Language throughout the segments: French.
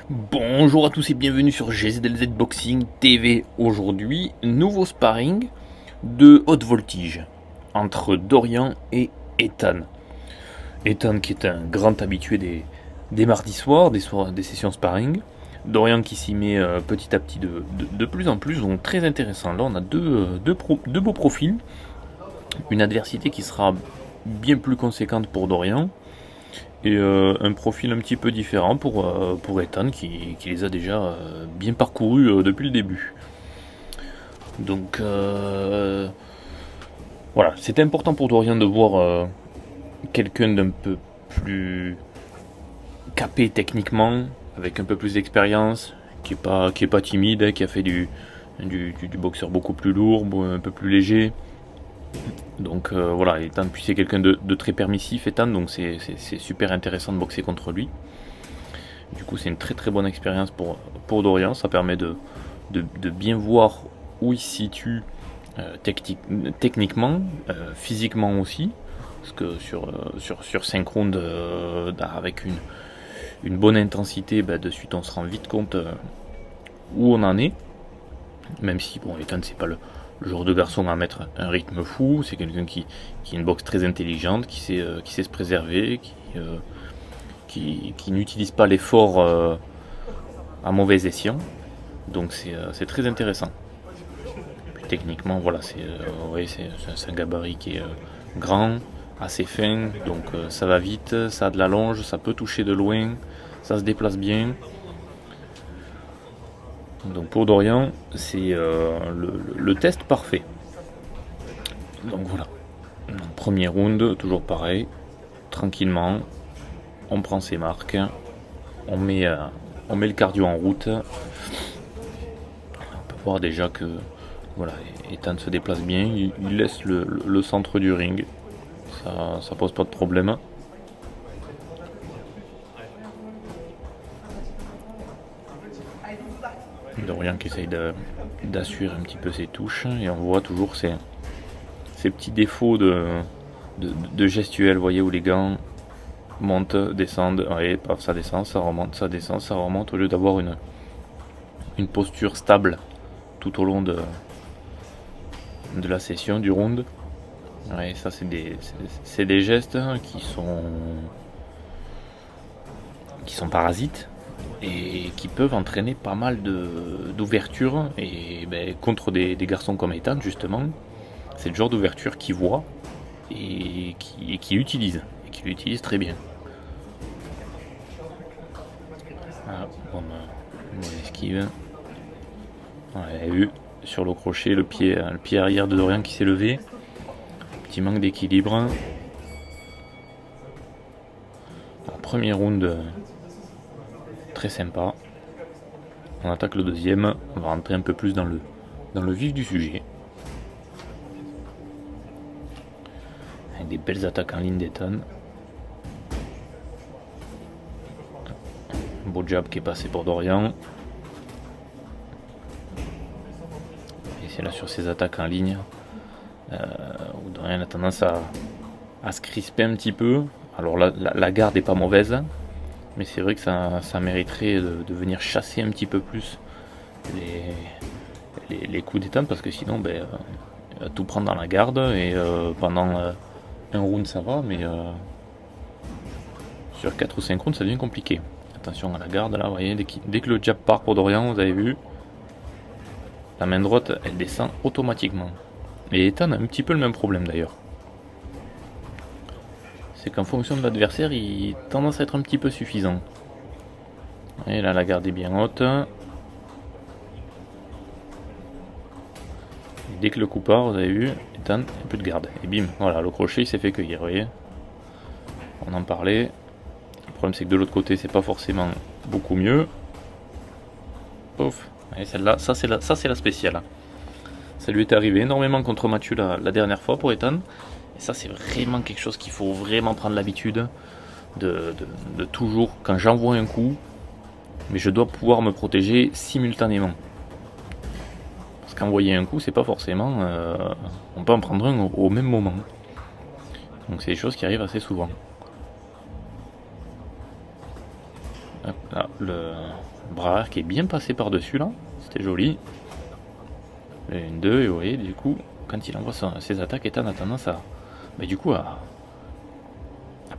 Bonjour à tous et bienvenue sur GZLZ Boxing TV. Aujourd'hui, nouveau sparring de haute voltige entre Dorian et Ethan. Ethan qui est un grand habitué des mardis soirs, des sessions sparring. Dorian qui s'y met petit à petit de plus en plus, donc très intéressant. Là on a deux beaux profils, une adversité qui sera bien plus conséquente pour Dorian, et un profil un petit peu différent pour Ethan qui les a déjà bien parcourus depuis le début. Donc voilà, c'était important pour Dorian de voir quelqu'un d'un peu plus capé techniquement, avec un peu plus d'expérience, qui est pas timide, hein, qui a fait du boxeur beaucoup plus lourd, un peu plus léger. Donc voilà, Ethan, puis c'est quelqu'un de très permissif, Ethan, donc c'est super intéressant de boxer contre lui. Du coup, c'est une très très bonne expérience pour Dorian. Ça permet de bien voir où il se situe techniquement, physiquement aussi. Parce que sur 5 rounds avec une bonne intensité, de suite on se rend vite compte où on en est. Même si, bon, Ethan, c'est pas le genre de garçon à mettre un rythme fou. C'est quelqu'un qui a une boxe très intelligente, qui sait se préserver, qui n'utilise pas l'effort à mauvais escient. Donc c'est très intéressant. Puis techniquement, voilà, c'est un gabarit qui est grand, assez fin, donc ça va vite, ça a de la longe, ça peut toucher de loin, ça se déplace bien. Donc pour Dorian, c'est le test parfait. Donc voilà. Donc, premier round, toujours pareil, tranquillement, on prend ses marques, on met, euh, on met le cardio en route. On peut voir déjà que voilà, Ethan se déplace bien, il laisse le centre du ring, ça pose pas de problème. Dorian qui essaye d'assurer un petit peu ses touches, et on voit toujours ces petits défauts de gestuelle, vous voyez, où les gants montent, descendent, et paf, ça descend, ça remonte, ça descend, ça remonte, au lieu d'avoir une posture stable tout au long de la session, du round. Ouais, ça c'est des gestes qui sont parasites et qui peuvent entraîner pas mal d'ouverture, et contre des garçons comme Ethan justement, c'est le genre d'ouverture qu'il voit et qui utilise, et qui l'utilise très bien. Ah, bonne esquive. Ouais, vu sur le crochet, le pied arrière de Dorian qui s'est levé. Petit manque d'équilibre. Alors, premier round très sympa. On attaque le deuxième. On va rentrer un peu plus dans le vif du sujet. Avec des belles attaques en ligne d'Ethan. Un beau jab qui est passé pour Dorian. Et c'est là sur ces attaques en ligne où Dorian a tendance à se crisper un petit peu. Alors la garde est pas mauvaise, mais c'est vrai que ça mériterait de venir chasser un petit peu plus les coups d'Ethan, parce que sinon il va tout prendre dans la garde, et pendant un round ça va, mais sur 4 ou 5 rounds ça devient compliqué. Attention à la garde là, vous voyez, dès que le jab part pour Dorian, vous avez vu, la main droite elle descend automatiquement. Et Ethan a un petit peu le même problème d'ailleurs. C'est qu'en fonction de l'adversaire, il a tendance à être un petit peu suffisant. Et là, la garde est bien haute. Et dès que le coup part, vous avez vu, Ethan, un peu de garde. Et bim, voilà, le crochet il s'est fait cueillir, vous voyez. On en parlait. Le problème c'est que de l'autre côté, c'est pas forcément beaucoup mieux. Pouf. Et celle-là, ça c'est la spéciale. Ça lui est arrivé énormément contre Mathieu la dernière fois pour Ethan. Et ça, c'est vraiment quelque chose qu'il faut vraiment prendre l'habitude de toujours, quand j'envoie un coup, mais je dois pouvoir me protéger simultanément. Parce qu'envoyer un coup, c'est pas forcément. On peut en prendre un au même moment. Donc, c'est des choses qui arrivent assez souvent. Là, le bras arrière qui est bien passé par-dessus là, c'était joli. Le 1-2, et vous voyez, du coup, quand il envoie ses attaques, Ethan a tendance à, du coup, à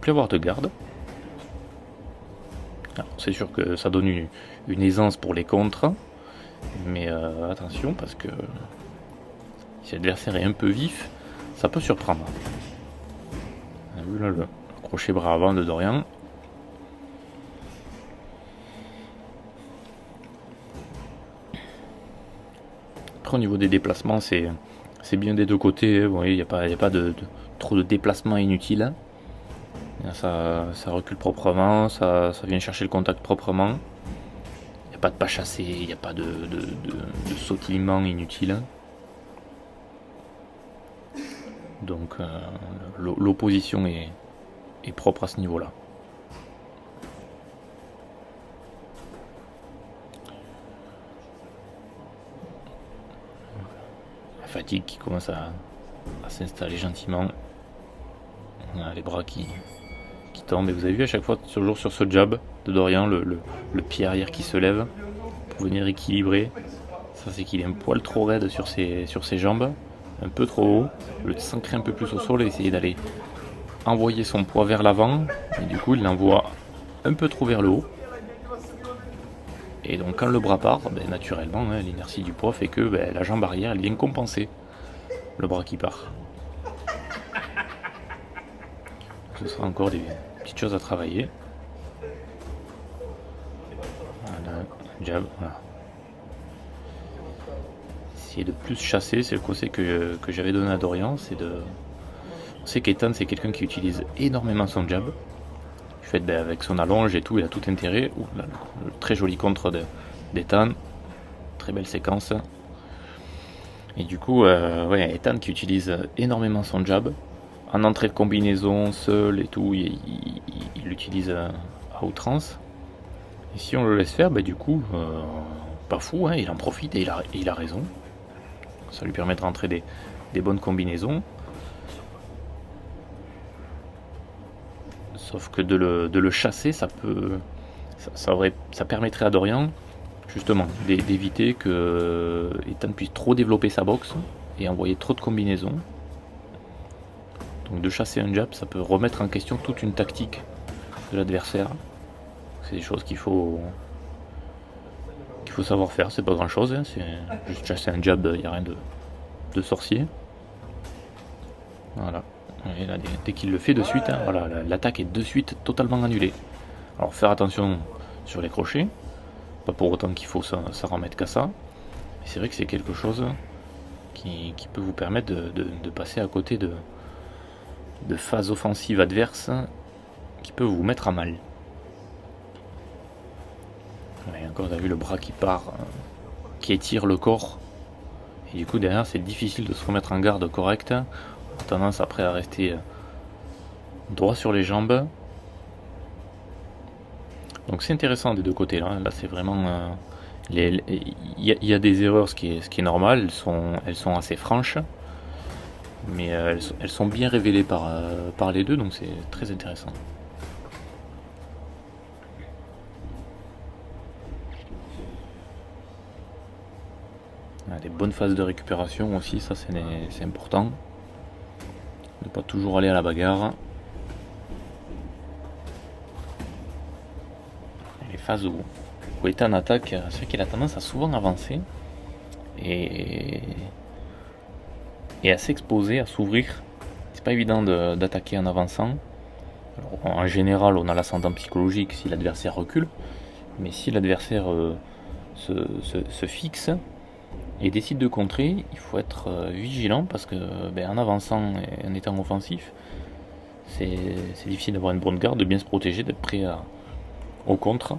plus avoir de garde. Alors, c'est sûr que ça donne une aisance pour les contres, mais attention parce que si l'adversaire est un peu vif, ça peut surprendre. On a vu là le crochet bras avant de Dorian. Après au niveau des déplacements, c'est bien des deux côtés. Vous voyez, il n'y a pas trop de déplacements inutiles. Ça recule proprement, ça vient chercher le contact proprement. Il n'y a pas de pas chassé, il n'y a pas de sautillement inutile. Donc l'opposition est propre à ce niveau-là. La fatigue qui commence à s'installer gentiment. On a les bras qui tombent. Et vous avez vu à chaque fois, toujours sur ce jab de Dorian, le pied arrière qui se lève pour venir équilibrer. Ça, c'est qu'il est un poil trop raide sur ses jambes, un peu trop haut. Le s'ancrer un peu plus au sol et essayer d'aller envoyer son poids vers l'avant. Et du coup, il l'envoie un peu trop vers le haut. Et donc, quand le bras part, naturellement, l'inertie du poids fait que la jambe arrière, elle vient compenser le bras qui part. Ce sera encore des petites choses à travailler. Voilà, jab, voilà. Essayer de plus chasser, c'est le conseil que j'avais donné à Dorian, on sait qu'Ethan c'est quelqu'un qui utilise énormément son jab. Du fait avec son allonge et tout, il a tout intérêt. Là, le très joli contre d'Ethan, très belle séquence. Et du coup, Ethan qui utilise énormément son jab. En entrée de combinaison, seul et tout, il l'utilise à outrance. Et si on le laisse faire, du coup, pas fou, il en profite et il a raison. Ça lui permet de rentrer des bonnes combinaisons. Sauf que de le chasser, ça permettrait à Dorian, justement, d'éviter que Ethan puisse trop développer sa boxe et envoyer trop de combinaisons. Donc de chasser un jab, ça peut remettre en question toute une tactique de l'adversaire. C'est des choses qu'il faut savoir faire, c'est pas grand chose, c'est juste chasser un jab, il n'y a rien de sorcier. Voilà. Et là, dès qu'il le fait de suite, voilà, l'attaque est de suite totalement annulée. Alors faire attention sur les crochets, pas pour autant qu'il faut s'en remettre qu'à ça. Mais c'est vrai que c'est quelque chose qui peut vous permettre de passer à côté de phases offensives adverses qui peuvent vous mettre à mal. Et encore, vous avez vu le bras qui part, qui étire le corps. Et du coup, derrière, c'est difficile de se remettre en garde correcte. On a tendance après à rester droit sur les jambes. Donc c'est intéressant des deux côtés. Là c'est vraiment... Il y a des erreurs, ce qui est normal. Elles sont assez franches. Mais elles sont bien révélées par les deux, donc c'est très intéressant. Des bonnes phases de récupération aussi, ça c'est important. Ne pas toujours aller à la bagarre. Et les phases où Ethan attaque, c'est vrai qu'il a tendance à souvent avancer et à s'exposer, à s'ouvrir. C'est pas évident d'attaquer en avançant. Alors, en général, on a l'ascendant psychologique si l'adversaire recule, mais si l'adversaire se fixe et décide de contrer, il faut être vigilant parce que en avançant et en étant offensif, c'est difficile d'avoir une bonne garde, de bien se protéger, d'être prêt au contre.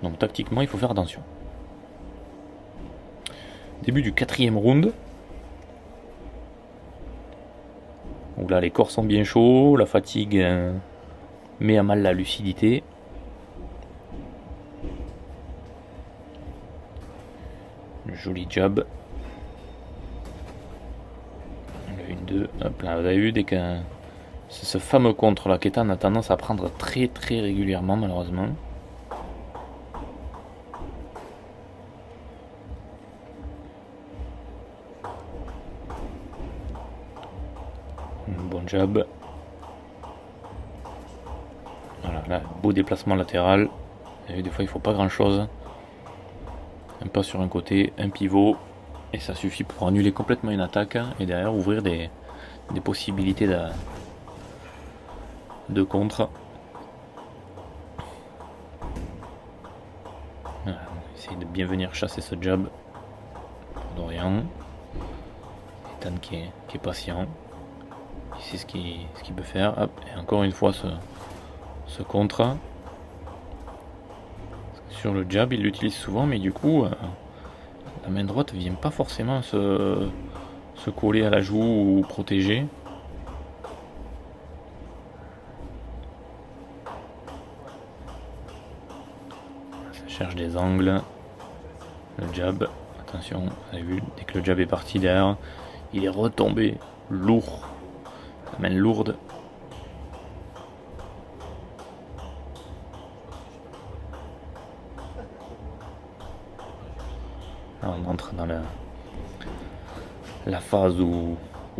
Donc tactiquement, il faut faire attention. Début du 4e round. Donc là, les corps sont bien chauds, la fatigue met à mal la lucidité. Joli jab. Le 1-2. Hop là, vous avez vu, dès que c'est ce fameux contre là qu'Ethan a tendance à prendre très très régulièrement, malheureusement. jab. Voilà, là, beau déplacement latéral. Et des fois, il faut pas grand chose. Un pas sur un côté, un pivot. Et ça suffit pour annuler complètement une attaque. Et derrière, ouvrir des possibilités de contre. Voilà, on essaye de bien venir chasser ce jab. Dorian. Ethan qui est patient. Il sait ce qu'il peut faire. Hop, et encore une fois, ce contre. Sur le jab, il l'utilise souvent, mais du coup, la main droite vient pas forcément se coller à la joue ou protéger. Ça cherche des angles. Le jab, attention, vous avez vu, dès que le jab est parti derrière, il est retombé lourd. La main lourde. Là, on entre dans la phase où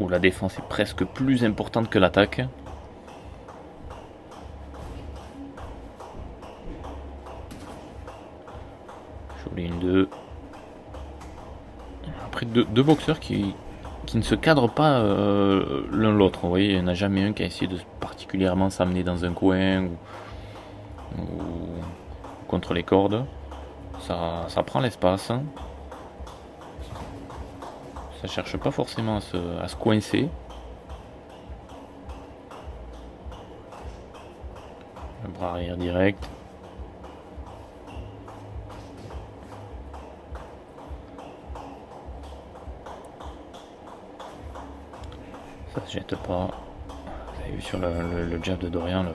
la défense est presque plus importante que l'attaque. Joli 1-2. Après deux boxeurs qui ne se cadrent pas l'un l'autre. Vous voyez, il n'y en a jamais un qui a essayé de particulièrement s'amener dans un coin ou contre les cordes. Ça prend l'espace. Ça cherche pas forcément à se coincer. Le bras arrière direct. Ça se jette pas. Vous avez vu sur le jab de Dorian,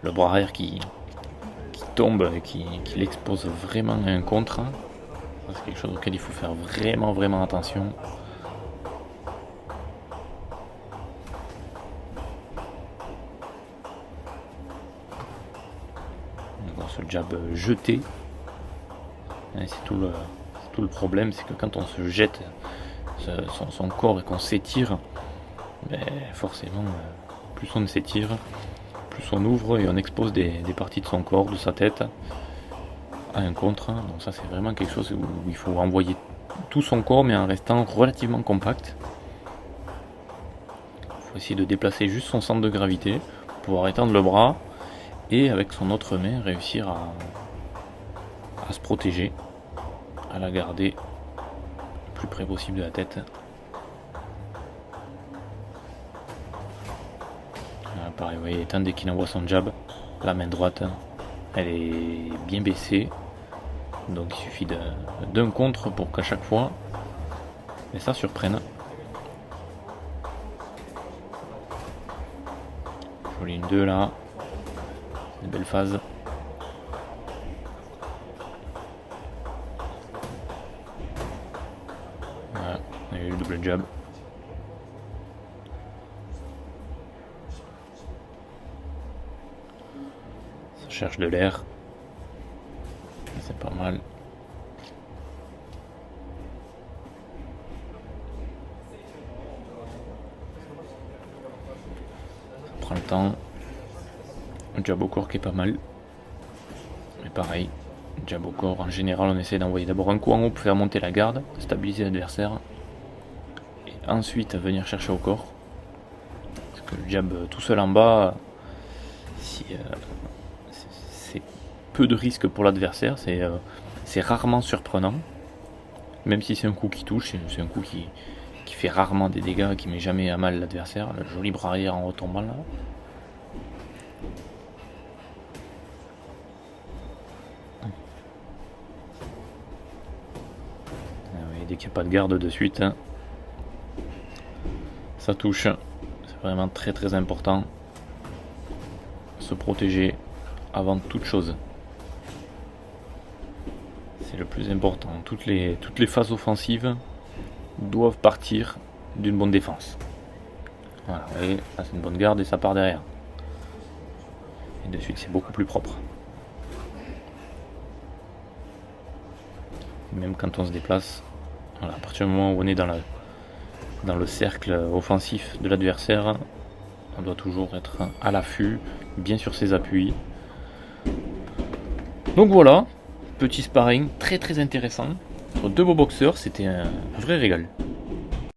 le bras arrière qui tombe et qui l'expose vraiment à un contre. C'est quelque chose auquel il faut faire vraiment attention. Ce jab jeté, c'est tout le problème, c'est que quand on se jette son corps et qu'on s'étire, forcément, plus on s'étire, plus on ouvre et on expose des parties de son corps, de sa tête, à un contre. Donc ça, c'est vraiment quelque chose où il faut envoyer tout son corps, mais en restant relativement compact. Il faut essayer de déplacer juste son centre de gravité, pouvoir étendre le bras, et avec son autre main, réussir à se protéger, à la garder le plus près possible de la tête. Voilà, pareil, vous voyez, dès qu'il envoie son jab, la main droite, elle est bien baissée. Donc il suffit d'un contre pour qu'à chaque fois, ça surprenne. Joli 1-2 là. Une belle phase. Voilà, on a eu le double jab. Ça cherche de l'air. C'est pas mal. Ça prend le temps. Un jab au corps qui est pas mal. Mais pareil, jab au corps, en général, on essaie d'envoyer d'abord un coup en haut pour faire monter la garde, stabiliser l'adversaire. Et ensuite venir chercher au corps. Parce que le jab tout seul en bas, c'est peu de risque pour l'adversaire. C'est rarement surprenant. Même si c'est un coup qui touche, c'est un coup qui fait rarement des dégâts, qui met jamais à mal l'adversaire. Le joli bras arrière en retombant là. Dès qu'il n'y a pas de garde de suite, ça touche. C'est vraiment très important. Se protéger avant toute chose. C'est le plus important. Toutes les phases offensives doivent partir d'une bonne défense. Voilà, vous voyez, là c'est une bonne garde et ça part derrière. Et de suite c'est beaucoup plus propre. Même quand on se déplace, voilà, à partir du moment où on est dans le cercle offensif de l'adversaire, On doit toujours être à l'affût, bien sur ses appuis. Donc voilà, petit sparring très très intéressant. Sur deux beaux boxeurs, c'était un vrai régal.